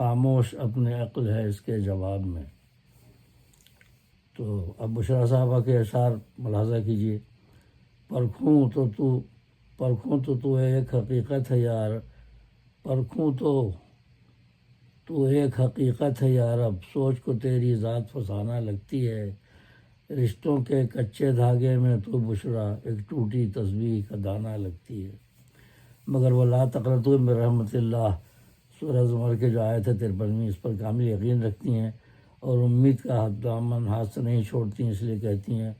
خاموش اپنے عقل ہے اس کے جواب میں. تو اب بشریٰ صاحبہ کے اشعار ملاحظہ کیجیے. پرکھوں تو ایک حقیقت ہے یار، پرکھوں تو ایک حقیقت ہے یار، اب سوچ کو تیری ذات فسانہ لگتی ہے. رشتوں کے کچے دھاگے میں تو بشریٰ ایک ٹوٹی تسبیح کا دانہ لگتی ہے. مگر وہ لا تقنطوا من رحمت اللہ سورہ زمر کے جو آیت ہے 53 اس پر کامل یقین رکھتی ہیں اور امید کا دامن ہاتھ سے نہیں چھوڑتی ہیں. اس لیے کہتی ہیں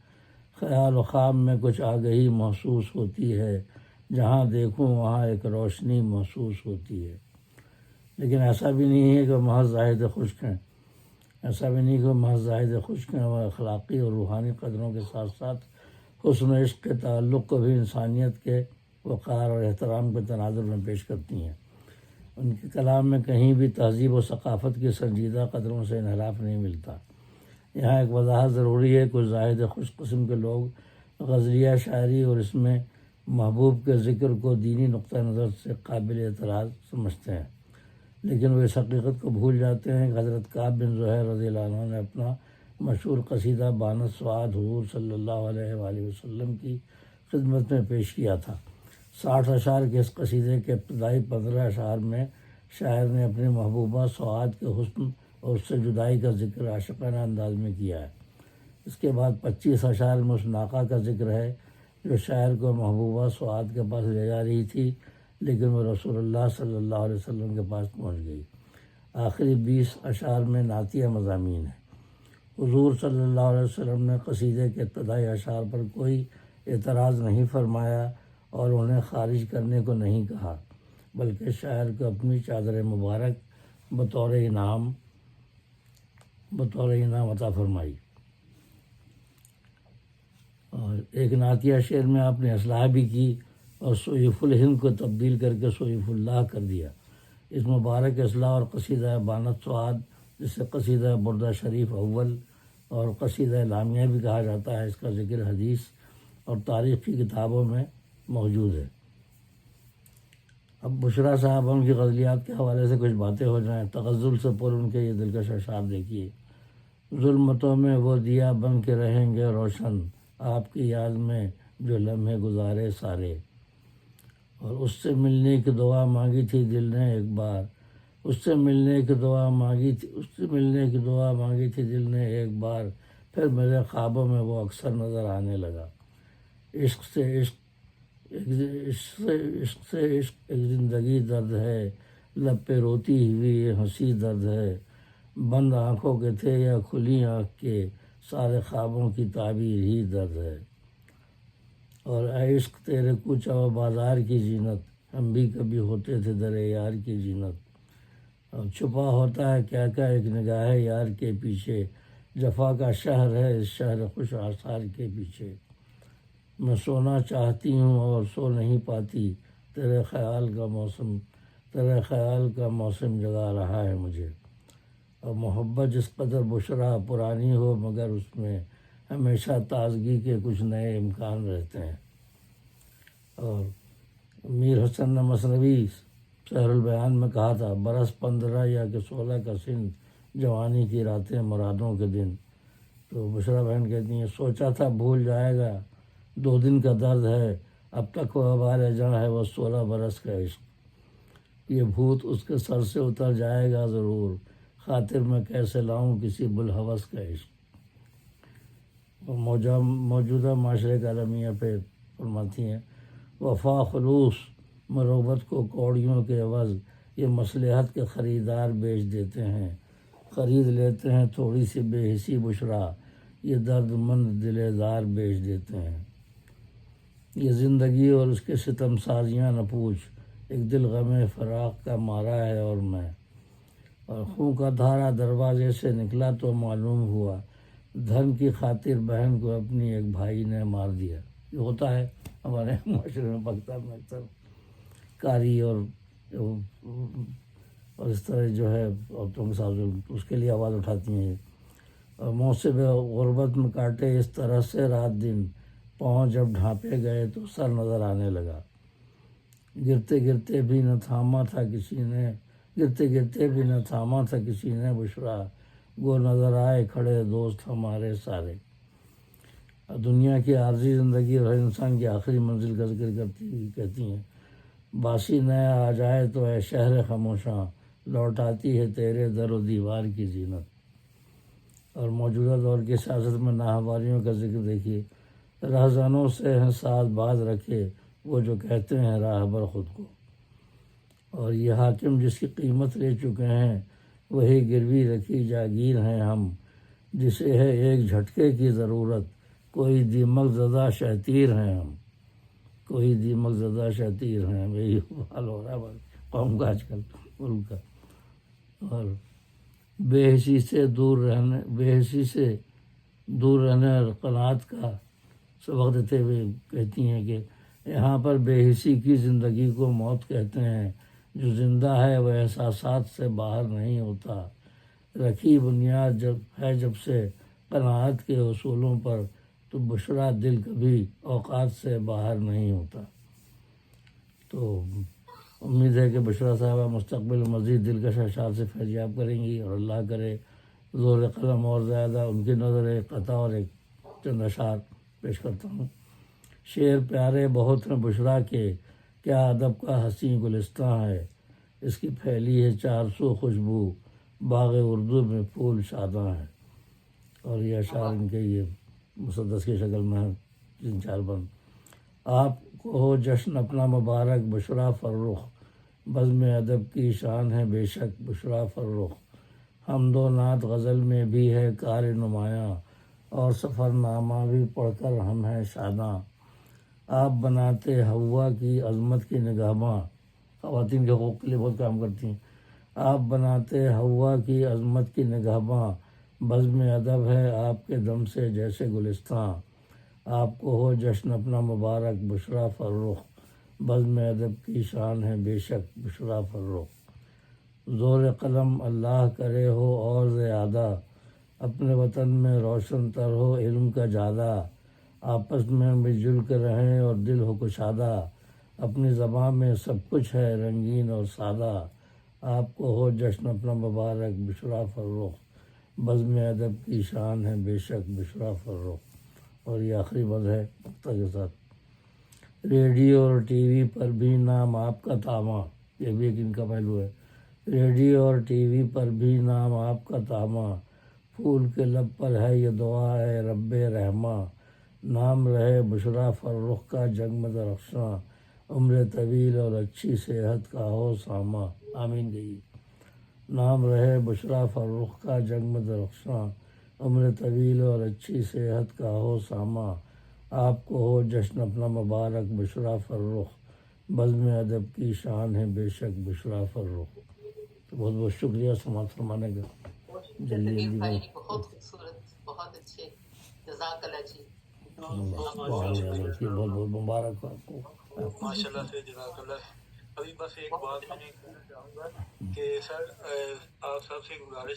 خیال و خواب میں کچھ آگہی محسوس ہوتی ہے، جہاں دیکھوں وہاں ایک روشنی محسوس ہوتی ہے. لیکن ایسا بھی نہیں ہے کہ وہ محض زاہد خشک ہیں، ایسا بھی نہیں کہ وہ محض زاہد خشک ہیں. وہ اخلاقی اور روحانی قدروں کے ساتھ ساتھ حسن و عشق کے تعلق کو بھی انسانیت کے وقار اور احترام کے تناظر میں پیش کرتی ہیں. ان کے کلام میں کہیں بھی تہذیب و ثقافت کی سنجیدہ قدروں سے انحراف نہیں ملتا. یہاں ایک وضاحت ضروری ہے. کچھ زاہد خوش قسم کے لوگ غزلیہ شاعری اور اس میں محبوب کے ذکر کو دینی نقطہ نظر سے قابل اعتراض سمجھتے ہیں، لیکن وہ اس حقیقت کو بھول جاتے ہیں کہ حضرت کعب بن زہیر رضی اللہ عنہ نے اپنا مشہور قصیدہ بانت سعاد حضور صلی اللہ علیہ وآلہ وسلم کی خدمت میں پیش کیا تھا. 60 اشعار کے اس قصیدے کے ابتدائی 15 اشعار میں شاعر نے اپنی محبوبہ سعاد کے حسن اور اس سے جدائی کا ذکر عاشقانہ انداز میں کیا ہے. اس کے بعد 25 اشعار میں اس ناقہ کا ذکر ہے جو شاعر کو محبوبہ سعاد کے پاس لے جا رہی تھی، لیکن وہ رسول اللہ صلی اللہ علیہ وسلم کے پاس پہنچ گئی. آخری 20 اشعار میں نعتیہ مضامین ہیں. حضور صلی اللہ علیہ وسلم نے قصیدے کے ابتدائی اشعار پر کوئی اعتراض نہیں فرمایا اور انہیں خارج کرنے کو نہیں کہا، بلکہ شاعر کو اپنی چادر مبارک بطور انعام عطا فرمائی. اور ایک نعتیہ شعر میں آپ نے اصلاح بھی کی اور سیف الہند کو تبدیل کر کے سیف اللہ کر دیا. اس مبارک اصلاح اور قصیدہ بانت سعاد، جسے قصیدہ بردہ شریف اول اور قصیدہ لامیہ بھی کہا جاتا ہے، اس کا ذکر حدیث اور تاریخ کی کتابوں میں موجود ہے. اب بشریٰ صاحب کی غزلیات کے حوالے سے کچھ باتیں ہو جائیں. تغزل سے پر ان کے یہ دلکش اشعار دیکھیے. ظلمتوں میں وہ دیا بن کے رہیں گے روشن، آپ کی یاد میں جو لمحے گزارے سارے. اور اس سے ملنے کی دعا مانگی تھی دل نے ایک بار، اس سے ملنے کی دعا مانگی تھی دل نے ایک بار، پھر میرے خوابوں میں وہ اکثر نظر آنے لگا. عشق سے عشق ایک زندگی درد ہے، لب پہ روتی ہوئی یہ ہنسی درد ہے. بند آنکھوں کے تھے یا کھلی آنکھ کے، سارے خوابوں کی تعبیر ہی درد ہے. اور اے عشق تیرے کوچہ و بازار کی زینت، ہم بھی کبھی ہوتے تھے در یار کی زینت. اور چھپا ہوتا ہے کیا کیا ایک نگاہ یار کے پیچھے، جفا کا شہر ہے اس شہر خوش آثار کے پیچھے. میں سونا چاہتی ہوں اور سو نہیں پاتی، تیرے خیال کا موسم جگا رہا ہے مجھے. اور محبت جس قدر بشریٰ پرانی ہو مگر اس میں ہمیشہ تازگی کے کچھ نئے امکان رہتے ہیں. اور میر حسن نے مثنوی سحر البیان میں کہا تھا، برس 15 یا کہ 16 کا سن، جوانی کی راتیں مرادوں کے دن. تو بشریٰ بہن کہتی ہیں سوچا تھا بھول جائے گا، 2 دن کا درد ہے، اب تک وہ وبال جاں ہے وہ 16 برس کا عشق. یہ بھوت اس کے سر سے اتر جائے گا ضرور، خاطر میں کیسے لاؤں کسی بلحوث کا عشق. موجودہ معاشرے کا المیہ پہ فرماتی ہیں، وفا خلوص مروت کو کوڑیوں کے عوض یہ مصلحت کے خریدار بیچ دیتے ہیں. خرید لیتے ہیں تھوڑی سی بے حسی بشریٰ، یہ درد مند دل دار بیچ دیتے ہیں. یہ زندگی اور اس کے ستم سازیاں نہ پوچھ، ایک دل غم فراق کا مارا ہے اور میں. اور خون کا دھارا دروازے سے نکلا تو معلوم ہوا، دھن کی خاطر بہن کو اپنی ایک بھائی نے مار دیا. یہ ہوتا ہے ہمارے معاشرے میں پاکستان میں اکثر، کاری اور اس طرح جو ہے عورتوں کے ساتھ اس کے لیے آواز اٹھاتی ہیں. اور موسم غربت میں کاٹے اس طرح سے رات دن، پاؤں جب ڈھانپے گئے تو سر نظر آنے لگا. گرتے گرتے بھی نہ تھاما تھا کسی نے، گرتے گرتے بھی نہ تھاما تھا کسی نے بشرا، گو نظر آئے کھڑے دوست ہمارے سارے۔ دنیا کی عارضی زندگی اور ہر انسان کی آخری منزل کا ذکر کرتی ہوئی کہتی ہیں، باسی نیا آ جائے تو اے شہر خاموشاں، لوٹ آتی ہے تیرے در و دیوار کی زینت۔ اور موجودہ دور کی سیاست میں ناہمواریوں کا ذکر دیکھیے، رہزنوں سے ہیں ساتھ باز رکھے وہ جو کہتے ہیں راہبر خود کو، اور یہ حاکم جس کی قیمت لے چکے ہیں وہی گروی رکھی جاگیر ہیں ہم، جسے ہے ایک جھٹکے کی ضرورت، کوئی دیمک زدہ شہتیر ہیں ہم، کوئی دیمک زدہ شہتیر ہیں ہم۔ یہی حال ہو رہا ہے قوم کا آج کل ملک کا۔ اور بے حسی سے دور رہنے اور قناعت کا سبق دیتے ہوئے کہتی ہیں کہ یہاں پر بے حسی کی زندگی کو موت کہتے ہیں، جو زندہ ہے وہ احساسات سے باہر نہیں ہوتا، رکھی بنیاد جب سے قناعت کے اصولوں پر، تو بشرا دل کبھی اوقات سے باہر نہیں ہوتا۔ تو امید ہے کہ بشرا صاحبہ مستقبل مزید دلکش اشعار سے فیضیاب کریں گی، اور اللہ کرے زور قلم اور زیادہ ان کی نظر ایک قطع اور ایک چند اشعار پیش کرتا ہوں۔ شعر پیارے بہت ہیں بشرا کے، کیا ادب کا حسین گلستاں ہے، اس کی پھیلی ہے 400 خوشبو، باغ اردو میں پھول شاداں ہیں۔ اور یہ اشعار ان کے یہ مسدس کی شکل میں ہیں، 3-4 بند۔ آپ کو ہو جشن اپنا مبارک بشرا فرخ، بزم ادب کی شان ہے بے شک بشرا فرخ، حمد و نعت غزل میں بھی ہے کار نمایاں، اور سفر نامہ بھی پڑھ کر ہم ہیں شاداں۔ آپ بناتے ہوا کی عظمت کی نگہباں، خواتین کے حقوق کے لیے بہت کام کرتی ہیں۔ آپ بناتے ہوا کی عظمت کی نگہباں، بزم ادب ہے آپ کے دم سے جیسے گلستاں، آپ کو ہو جشن اپنا مبارک بشرا فرخ، بزم ادب کی شان ہے بے شک بشرا فرخ۔ زور قلم اللہ کرے ہو اور زیادہ، اپنے وطن میں روشن تر ہو علم کا جادہ، آپس میں مل جل کر رہیں اور دل ہو کشادہ، اپنی زبان میں سب کچھ ہے رنگین اور سادہ، آپ کو ہو جشن اپنا مبارک بشرا فرخ، بزم ادب کی شان ہے بے شک بشرا فرخ۔ اور یہ آخری بند ہے نقطہ کے ساتھ۔ ریڈیو اور ٹی وی پر بھی نام آپ کا تاما، یہ بھی ایک ان کا پہلو ہے۔ ریڈیو اور ٹی وی پر بھی نام آپ کا تاما، پھول کے لب پر ہے یہ دعا ہے رب رحماں، نام رہے بشرا فرخ کا جنگ میں درخشاں، عمر طویل اور اچھی صحت کا ہو ساماں، آمین گئی۔ نام رہے بشرا فرخ کا جنگ میں درخشاں، عمر طویل اور اچھی صحت کا ہو ساماں، آپ کو ہو جشن اپنا مبارک بشرا فرخ، بزم ادب کی شان ہے بے شک بشرا فرخ۔ تو بہت بہت شکریہ سماعت فرمانے کا۔ جلدی بھائی بہت خوبصورت، بہت اچھے، جزاک اللہ جی۔ بہت بہت مبارک ہو آپ کو۔ ماشاء اللہ سے جزاک اللہ۔ ابھی بس ایک بات میں کہنا چاہوں گا کہ سر آپ سب سے گزارش